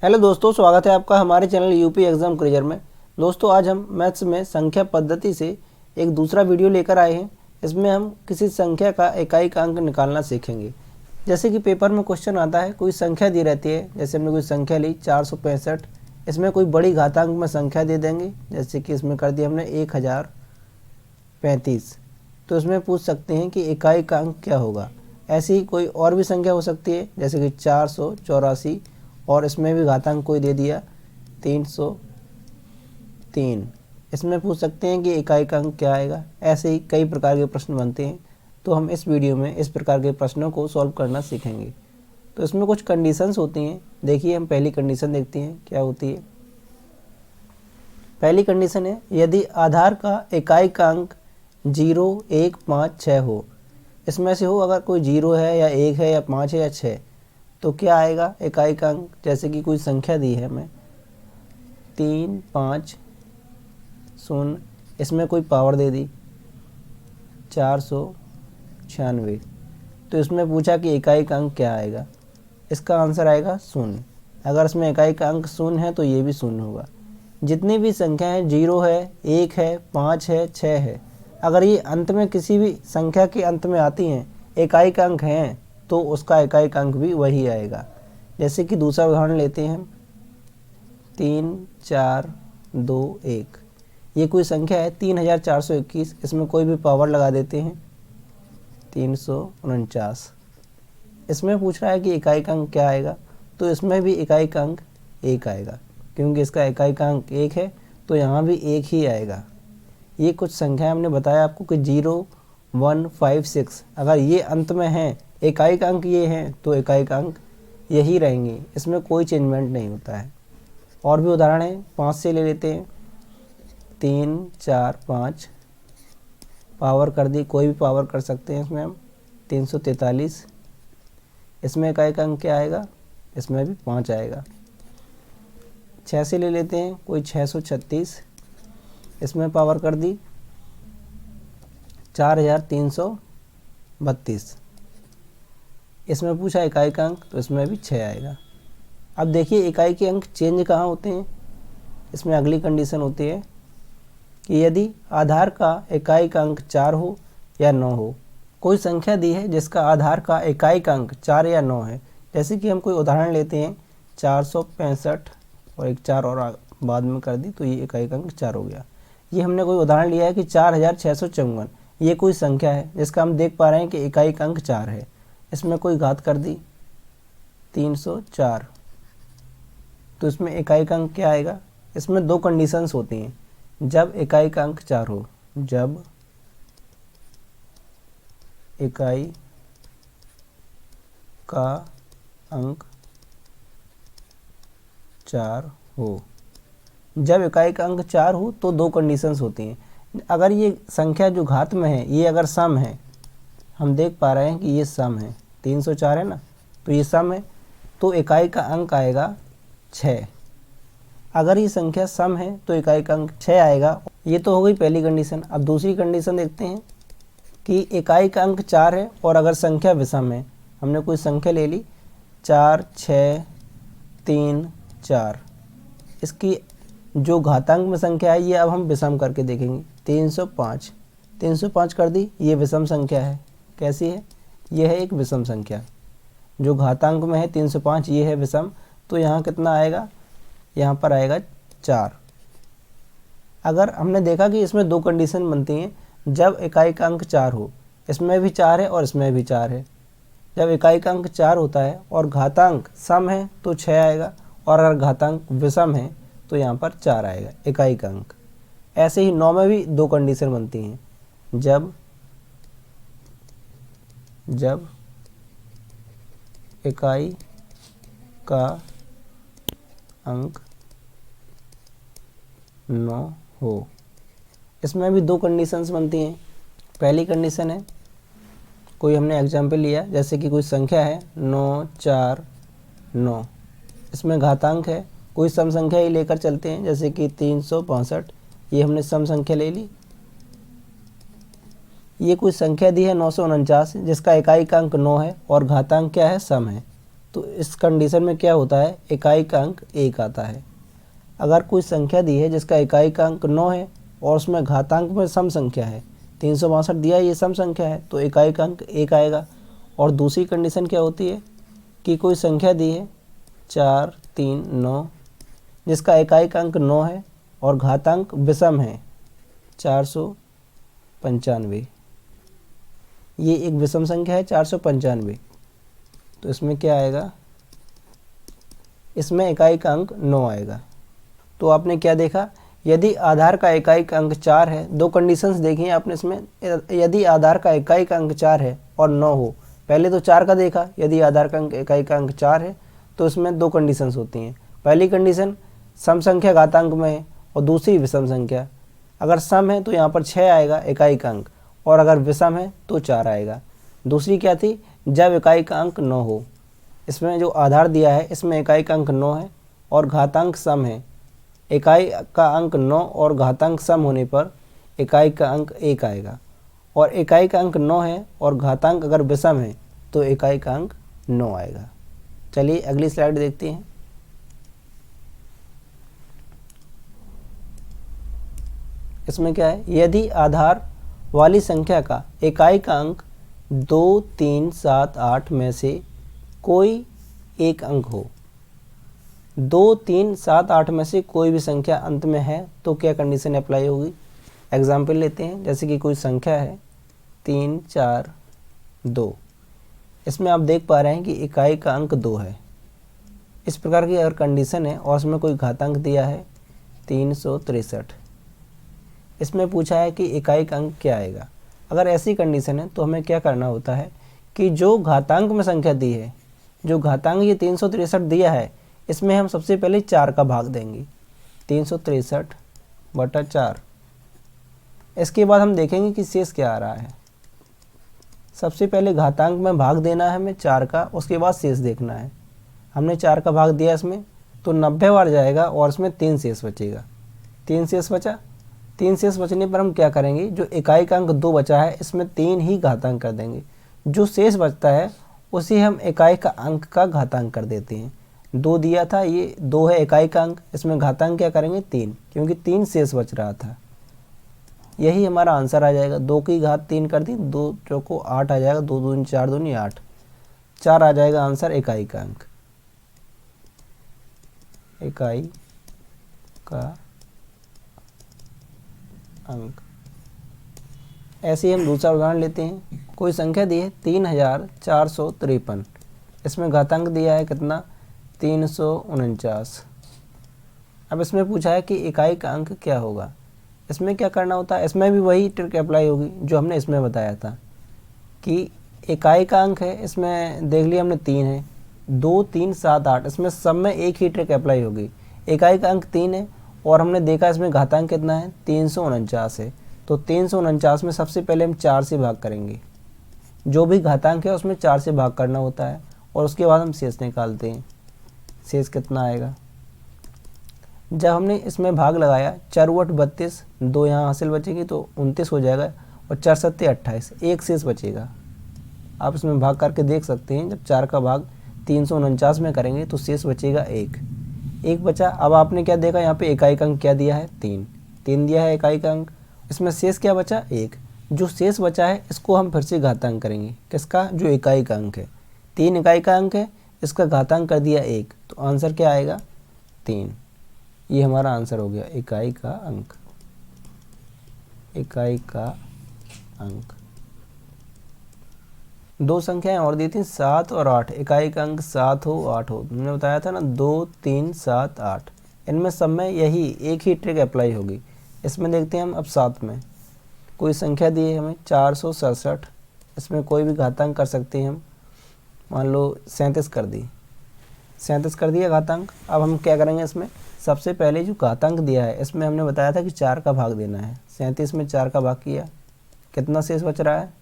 Hello दोस्तों, स्वागत है आपका हमारे चैनल यूपी एग्ज़ाम क्रेजर में। दोस्तों, आज हम मैथ्स में संख्या पद्धति से एक दूसरा वीडियो लेकर आए हैं। इसमें हम किसी संख्या का इकाई का अंक निकालना सीखेंगे। जैसे कि पेपर में क्वेश्चन आता है, कोई संख्या दी रहती है, जैसे हमने कोई संख्या ली 465। इसमें कोई बड़ी घातांक में संख्या दे देंगे, जैसे कि इसमें कर दिया हमने 1035। तो इसमें पूछ सकते हैं कि इकाई का अंक क्या होगा। ऐसी ही कोई और भी संख्या हो सकती है, जैसे कि 484 और इसमें भी घातांक कोई दे दिया 303। इसमें पूछ सकते हैं कि इकाई का अंक क्या आएगा। ऐसे ही कई प्रकार के प्रश्न बनते हैं, तो हम इस वीडियो में इस प्रकार के प्रश्नों को सॉल्व करना सीखेंगे। तो इसमें कुछ कंडीशंस होती हैं। देखिए, हम पहली कंडीशन देखते हैं क्या होती है। पहली कंडीशन है, यदि आधार का इकाई का अंक 0, 1, 5, 6 हो। इसमें से हो अगर कोई 0 है या 1 है या 5 है या 6, तो क्या आएगा इकाई का अंक। जैसे कि कोई संख्या दी है हमें 3, 5, 0, इसमें कोई पावर दे दी 496। तो इसमें पूछा कि इकाई का अंक क्या आएगा। इसका आंसर आएगा 0। अगर इसमें इकाई का अंक 0 है तो ये भी 0 होगा। जितनी भी संख्या है, 0 है, 1 है, 5 है, 6 है, अगर ये अंत में किसी भी संख्या के अंत में आती हैं, इकाई का अंक हैं, तो उसका इकाई का अंक भी वही आएगा। जैसे कि दूसरा उदाहरण लेते हैं, 3, 4, 2, 1। ये कोई संख्या है 3421। इसमें कोई भी पावर लगा देते हैं 349। इसमें पूछ रहा है कि इकाई का अंक क्या आएगा। तो इसमें भी इकाई का अंक 1 आएगा, क्योंकि इसका इकाई का अंक 1 है, तो यहाँ भी 1 ही आएगा। ये कुछ संख्या हमने बताया आपको कि 0, 1, 5, 6, अगर ये अंत में हैं, इकाई का अंक ये हैं, तो इकाई का अंक यही रहेंगे। इसमें कोई चेंजमेंट नहीं होता है। और भी उदाहरण है, 5 से ले लेते हैं, 3, 4, 5, पावर कर दी, कोई भी पावर कर सकते हैं इसमें हम 343। इसमें इकाई का अंक क्या आएगा, इसमें भी 5 आएगा। 6 से ले लेते हैं, कोई 636। इसमें पावर कर दी 4332। इसमें पूछा इकाई का अंक, तो इसमें भी 6 आएगा। अब देखिए इकाई के अंक चेंज कहाँ होते हैं। इसमें अगली कंडीशन होती है कि यदि आधार का इकाई का अंक 4 हो या 9 हो। कोई संख्या दी है जिसका आधार का इकाई का अंक 4 या 9 है। जैसे कि हम कोई उदाहरण लेते हैं 465 और एक 4 और बाद में कर दी, तो ये इकाई का अंक 4 हो गया। ये हमने कोई उदाहरण लिया है कि 4654। ये कोई संख्या है जिसका हम देख पा रहे हैं कि इकाई का अंक 4 है। इसमें कोई घात कर दी 304, तो इसमें इकाई का अंक क्या आएगा। इसमें दो कंडीशंस होती हैं, जब इकाई का अंक 4 हो। जब इकाई का अंक 4 हो। जब इकाई का अंक 4 हो तो दो कंडीशंस होती हैं। अगर ये संख्या जो घात में है, ये अगर सम है, हम देख पा रहे हैं कि ये सम है, 304 है ना, तो ये सम है, तो इकाई का अंक आएगा 6। अगर ये संख्या सम है तो इकाई का अंक 6 आएगा। ये तो हो गई पहली कंडीशन। अब दूसरी कंडीशन देखते हैं कि इकाई का अंक 4 है और अगर संख्या विषम है। हमने कोई संख्या ले ली 4, 6, 3, 4। इसकी जो घातांक में संख्या है, ये अब हम विषम करके देखेंगे। 305 कर दी, ये विषम संख्या है। कैसी है, यह है एक विषम संख्या। जो घातांक में है 305, ये है विषम। तो यहाँ कितना आएगा, यहाँ पर आएगा 4। अगर हमने देखा कि इसमें दो कंडीशन बनती हैं, जब इकाई का अंक 4 हो। इसमें भी 4 है और इसमें भी 4 है। जब इकाई का अंक 4 होता है और घातांक सम है तो 6 आएगा, और अगर घातांक विषम है तो यहाँ पर 4 आएगा इकाई का अंक। ऐसे ही 9 में भी दो कंडीशन बनती हैं, जब इकाई का अंक 9 हो। इसमें भी दो कंडीशंस बनती हैं। पहली कंडीशन है, कोई हमने एग्जाम्पल लिया, जैसे कि कोई संख्या है 9, 4, 9। इसमें घातांक है, कोई सम संख्या ही लेकर चलते हैं, जैसे कि 365। ये हमने सम संख्या ले ली। ये कोई संख्या दी है 949, जिसका इकाई का अंक 9 है और घातांक क्या है, सम है। तो इस कंडीशन में क्या होता है, इकाई का अंक 1 आता है। अगर कोई संख्या दी है जिसका इकाई का अंक 9 है और उसमें घातांक में सम संख्या है, 362 दिया है, ये सम संख्या है, तो इकाई का अंक 1 आएगा। और दूसरी कंडीशन क्या होती है कि कोई संख्या दी है 4, 3, 9 जिसका इकाई का अंक 9 है और घातांक विषम है 495, ये एक विषम संख्या है 495, तो इसमें क्या आएगा, इसमें इकाई का अंक 9 आएगा। तो आपने क्या देखा, यदि आधार का इकाई का अंक 4 है, दो कंडीशंस देखी हैं आपने इसमें। यदि आधार का इकाई का अंक 4 है और 9 हो, पहले तो 4 का देखा, यदि आधार का इकाई का अंक 4 है तो इसमें दो कंडीशंस होती हैं। पहली कंडीशन सम संख्या घातांक में है और दूसरी विषम संख्या। अगर सम है तो यहाँ पर 6 आएगा इकाई का अंक, और अगर विषम है तो 4 आएगा। दूसरी क्या थी, जब इकाई का अंक 9 हो। इसमें जो आधार दिया है इसमें इकाई का अंक 9 है और घातांक सम है। इकाई का अंक 9 और घातांक सम होने पर इकाई का अंक 1 आएगा, और इकाई का अंक 9 है और घातांक अगर विषम है तो इकाई का अंक 9 आएगा। चलिए अगली स्लाइड देखते हैं। इसमें क्या है, यदि आधार वाली संख्या का इकाई का अंक 2, 3, 7, 8 में से कोई एक अंक हो, 2, 3, 7, 8 में से कोई भी संख्या अंत में है तो क्या कंडीशन अप्लाई होगी। एग्जाम्पल लेते हैं, जैसे कि कोई संख्या है 3, 4, 2, इसमें आप देख पा रहे हैं कि इकाई का अंक 2 है। इस प्रकार की अगर कंडीशन है और उसमें कोई घातांक दिया है 363, इसमें पूछा है कि इकाई का अंक क्या आएगा। अगर ऐसी कंडीशन है तो हमें क्या करना होता है कि जो घातांक में संख्या दी है, जो घातांक ये 363 दिया है, इसमें हम सबसे पहले 4 का भाग देंगे, 363/4। इसके बाद हम देखेंगे कि शेष क्या आ रहा है। सबसे पहले घातांक में भाग देना है हमें 4 का, उसके बाद शेष देखना है। हमने 4 का भाग दिया इसमें तो 90 बार जाएगा और इसमें 3 शेष बचेगा। 3 शेष बचा, 3 शेष बचने पर हम क्या करेंगे, जो इकाई का अंक 2 बचा है इसमें 3 ही घातांक कर देंगे। जो शेष बचता है उसी हम इकाई का अंक का घातांक कर देते हैं। 2 दिया था, ये 2 है इकाई का अंक, इसमें घातांक क्या करेंगे 3, क्योंकि 3 शेष बच रहा था। यही हमारा आंसर आ जाएगा। 2 की घात 3 कर दी, 2 चौको 8 आ जाएगा, 2 दूनी 4 दूनी 8, 4 आ जाएगा आंसर इकाई का अंक, इकाई का अंक। ऐसे ही हम दूसरा उदाहरण लेते हैं। कोई संख्या दी है 3453, इसमें घातांक दिया है कितना 349। अब इसमें पूछा है कि इकाई का अंक क्या होगा। इसमें क्या करना होता है, इसमें भी वही ट्रिक अप्लाई होगी जो हमने इसमें बताया था कि इकाई का अंक है, इसमें देख लिया हमने 3 है, 2, 3, 7, 8, इसमें सब में एक ही ट्रिक अप्लाई होगी। इकाई का अंक 3 है और हमने देखा इसमें घातांक कितना है 349 है, तो 349 में सबसे पहले हम 4 से भाग करेंगे। जो भी घातांक है उसमें 4 से भाग करना होता है और उसके बाद हम शेष निकालते हैं। शेष कितना आएगा, जब हमने इसमें भाग लगाया 4 × 8 32, 2 यहाँ हासिल बचेगी तो 29 हो जाएगा, और 4 × 7 28, एक शेष बचेगा। आप इसमें भाग करके देख सकते हैं, जब 4 का भाग 349 में करेंगे तो शेष बचेगा 1 बचा। अब आपने क्या देखा, यहाँ पे इकाई का अंक क्या दिया है 3 दिया है इकाई का अंक, इसमें शेष क्या बचा 1। जो शेष बचा है इसको हम फिर से घातांक करेंगे, किसका, जो इकाई का अंक है। 3 इकाई का अंक है, इसका घातांक कर दिया 1, तो आंसर क्या आएगा 3। ये हमारा आंसर हो गया इकाई का अंक, इकाई का अंक। 2 संख्याएं और दी थी 7 और 8, इकाई का अंक 7 हो 8 हो, हमने बताया था ना 2, 3, 7, 8। इनमें सब में यही एक ही ट्रिक अप्लाई होगी। इसमें देखते हैं हम अब 7 में कोई संख्या दी है हमें 467, इसमें कोई भी घातांक कर सकते हैं हम। मान लो 37 कर दी, 37 कर दिया घातांक। अब हम क्या करेंगे, इसमें सबसे पहले जो घातांक दिया है इसमें हमने बताया था कि 4 का भाग देना है। 37 में 4 का भाग किया, कितना शेष बच रहा है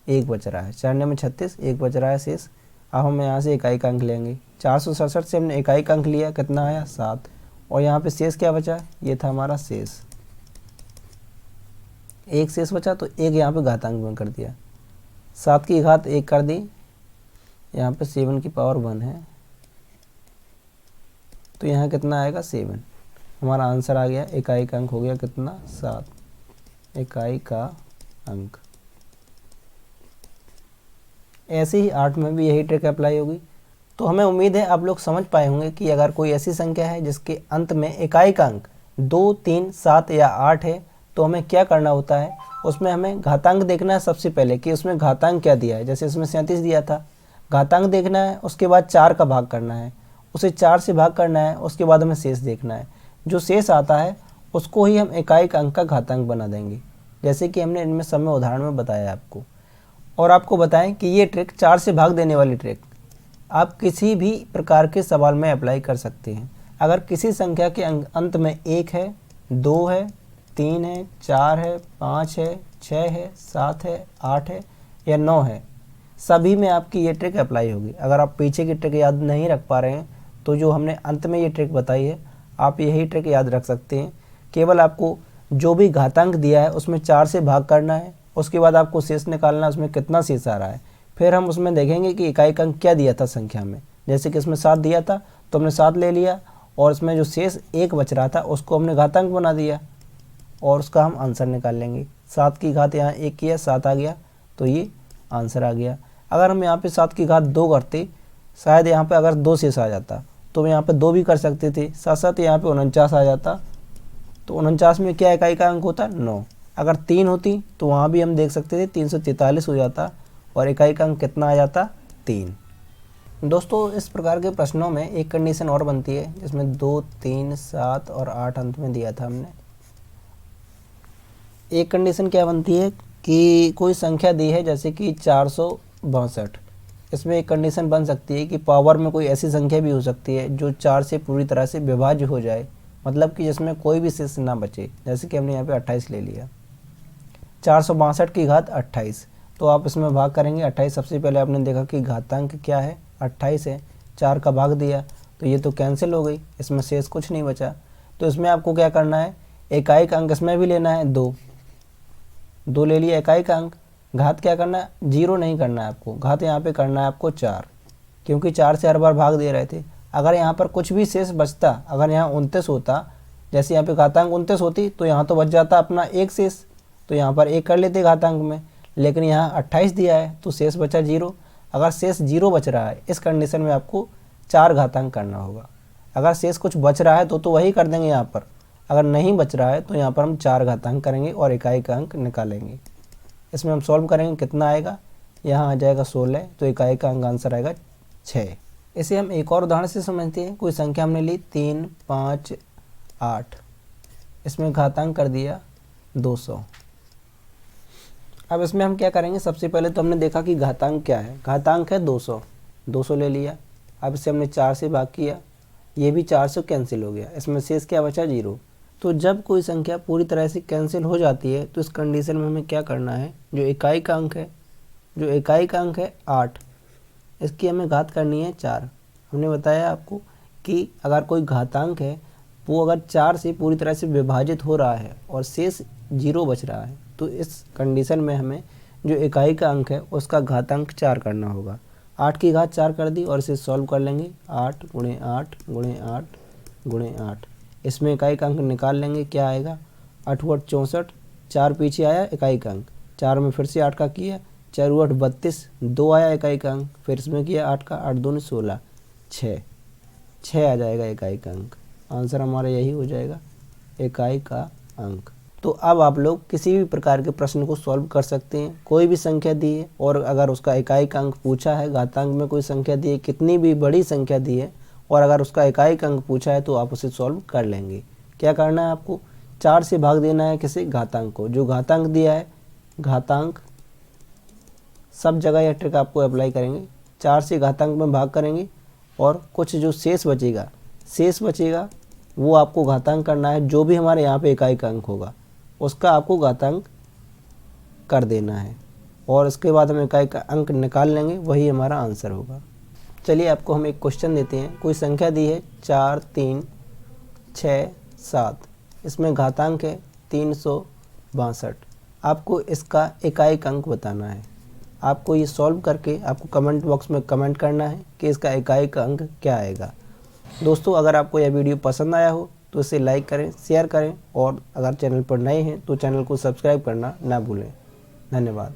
1 बच रहा है। 4 में 36, 1 बच रहा है शेष। अब हम यहाँ से इकाई का अंक लेंगे, 467 से हमने इकाई का अंक लिया, कितना आया 7, और यहाँ पे शेष क्या बचा, ये था हमारा शेष, 1 शेष बचा, तो 1 यहाँ पे घातांक में कर दिया। 7 की घात 1 कर दी, यहाँ पे 7 की पावर 1 है, तो यहाँ कितना आएगा 7। हमारा आंसर आ गया, इकाई का अंक हो गया कितना 7, इकाई का अंक। ऐसे ही 8 में भी यही ट्रिक अप्लाई होगी। तो हमें उम्मीद है आप लोग समझ पाए होंगे कि अगर कोई ऐसी संख्या है जिसके अंत में इकाई का अंक 2, 3, 7 या 8 है तो हमें क्या करना होता है, उसमें हमें घातांक देखना है सबसे पहले कि उसमें घातांक क्या दिया है। जैसे इसमें 37 दिया था, घातांक देखना है, उसके बाद 4 का भाग करना है, उसे 4 से भाग करना है, उसके बाद हमें शेष देखना है। जो शेष आता है उसको ही हम इकाई का अंक का घातांक बना देंगे, जैसे कि हमने इनमें समय उदाहरण में बताया आपको। और आपको बताएं कि ये ट्रिक 4 से भाग देने वाली ट्रिक आप किसी भी प्रकार के सवाल में अप्लाई कर सकते हैं। अगर किसी संख्या के अंत में 1 है, 2 है, 3 है, 4 है, 5 है, 6 है, 7 है, 8 है या 9 है, सभी में आपकी ये ट्रिक अप्लाई होगी। अगर आप पीछे की ट्रिक याद नहीं रख पा रहे हैं तो जो हमने अंत में ये ट्रिक बताई है आप यही ट्रिक याद रख सकते हैं। केवल आपको जो भी घातांक दिया है उसमें 4 से भाग करना है, उसके बाद आपको शेष निकालना है, उसमें कितना शेष आ रहा है। फिर हम उसमें देखेंगे कि इकाई का अंक क्या दिया था संख्या में। जैसे कि इसमें 7 दिया था तो हमने 7 ले लिया और इसमें जो शेष 1 बच रहा था उसको हमने घातांक बना दिया और उसका हम आंसर निकाल लेंगे। 7 की घात यहाँ 1 किया, 7 आ गया, तो ये आंसर आ गया। अगर हम यहाँ पे 7 की घात 2 करते, शायद यहाँ पे अगर 2 शेष आ जाता तो यहाँ पे 2 भी कर सकते थे, साथ साथ यहाँ पे 49 आ जाता। तो 49 में क्या इकाई का अंक होता, 9। अगर 3 होती तो वहाँ भी हम देख सकते थे 343 हो जाता और इकाई का अंक कितना आ जाता, 3। दोस्तों इस प्रकार के प्रश्नों में एक कंडीशन और बनती है जिसमें 2, 3, 7 और 8 अंत में दिया था हमने। एक कंडीशन क्या बनती है कि कोई संख्या दी है जैसे कि 462। इसमें एक कंडीशन बन सकती है कि पावर में कोई ऐसी संख्या भी हो सकती है जो 4 से पूरी तरह से विभाज्य हो जाए, मतलब कि जिसमें कोई भी शेष ना बचे। जैसे कि हमने यहाँ पे 28 ले लिया, 462 की घात 28, तो आप इसमें भाग करेंगे 28। सबसे पहले आपने देखा कि घातांक क्या है, 28 है, 4 का भाग दिया तो ये तो कैंसिल हो गई, इसमें शेष कुछ नहीं बचा। तो इसमें आपको क्या करना है, इकाई का अंक इसमें भी लेना है, 2 ले लिया इकाई का अंक। घात क्या करना है, 0 नहीं करना है आपको, घात यहाँ पे करना है आपको 4, क्योंकि 4 से हर बार भाग दे रहे थे। अगर यहाँ पर कुछ भी शेष बचता, अगर यहाँ 29 होता, जैसे यहाँ पे घातांक 29 होती तो यहाँ तो बच जाता अपना एक शेष, तो यहाँ पर 1 कर लेते घातांक में, लेकिन यहाँ 28 दिया है तो शेष बचा 0। अगर शेष 0 बच रहा है इस कंडीशन में आपको 4 घातांक करना होगा। अगर शेष कुछ बच रहा है तो वही कर देंगे यहाँ पर, अगर नहीं बच रहा है तो यहाँ पर हम 4 घातांक करेंगे और इकाई का अंक निकालेंगे। इसमें हम सॉल्व करेंगे, कितना आएगा, यहाँ आ जाएगा 16, तो इकाई का अंक आंसर आएगा 6। इसे हम एक और उदाहरण से समझते हैं। कोई संख्या हमने ली 3, 5, 8, इसमें घातांक कर दिया 200। अब इसमें हम क्या करेंगे, सबसे पहले तो हमने देखा कि घातांक क्या है, घातांक है 200, 200 ले लिया। अब इसे हमने 4 से भाग किया, ये भी 4 से कैंसिल हो गया, इसमें शेष क्या बचा, 0। तो जब कोई संख्या पूरी तरह से कैंसिल हो जाती है तो इस कंडीशन में हमें क्या करना है, जो इकाई का अंक है, जो इकाई का अंक है 8, इसकी हमें घात करनी है 4। हमने बताया आपको कि अगर कोई घातांक है वो अगर 4 से पूरी तरह से विभाजित हो रहा है और शेष 0 बच रहा है तो इस कंडीशन में हमें जो इकाई का अंक है उसका घातांक 4 करना होगा। 8 की घात 4 कर दी और इसे सॉल्व कर लेंगे, 8 गुणे 8 गुणे 8 गुणे 8। इसमें इकाई का अंक निकाल लेंगे, क्या आएगा, 8 8 64, 4 पीछे आया इकाई का अंक, 4 में फिर से 8 का किया, 4 8 32, 2 आया इकाई का अंक, फिर इसमें किया 8 का, 8 2 16, 6 आ जाएगा इकाई का अंक। आंसर हमारा यही हो जाएगा, इकाई का अंक। तो अब आप लोग किसी भी प्रकार के प्रश्न को सॉल्व कर सकते हैं। कोई भी संख्या दी है और अगर उसका इकाई का अंक पूछा है, घातांक में कोई संख्या दी है, कितनी भी बड़ी संख्या दी है और अगर उसका इकाई का अंक पूछा है तो आप उसे सॉल्व कर लेंगे। क्या करना है आपको, 4 से भाग देना है किसी घातांक को, जो घातांक दिया है, घातांक सब जगह यह ट्रिक आपको अप्लाई करेंगे। 4 से घातांक में भाग करेंगे और कुछ जो शेष बचेगा वो आपको घातांक करना है। जो भी हमारे यहाँ पे इकाई का अंक होगा उसका आपको घातांक कर देना है और इसके बाद हम इकाई का अंक निकाल लेंगे, वही हमारा आंसर होगा। चलिए आपको हम एक क्वेश्चन देते हैं। कोई संख्या दी है 4, 3, 6, 7, इसमें घातांक है 362। आपको इसका इकाई का अंक बताना है। आपको ये सॉल्व करके आपको कमेंट बॉक्स में कमेंट करना है कि इसका इकाई का अंक क्या आएगा। दोस्तों, अगर आपको यह वीडियो पसंद आया हो तो इसे लाइक करें, शेयर करें और अगर चैनल पर नए हैं तो चैनल को सब्सक्राइब करना ना भूलें। धन्यवाद।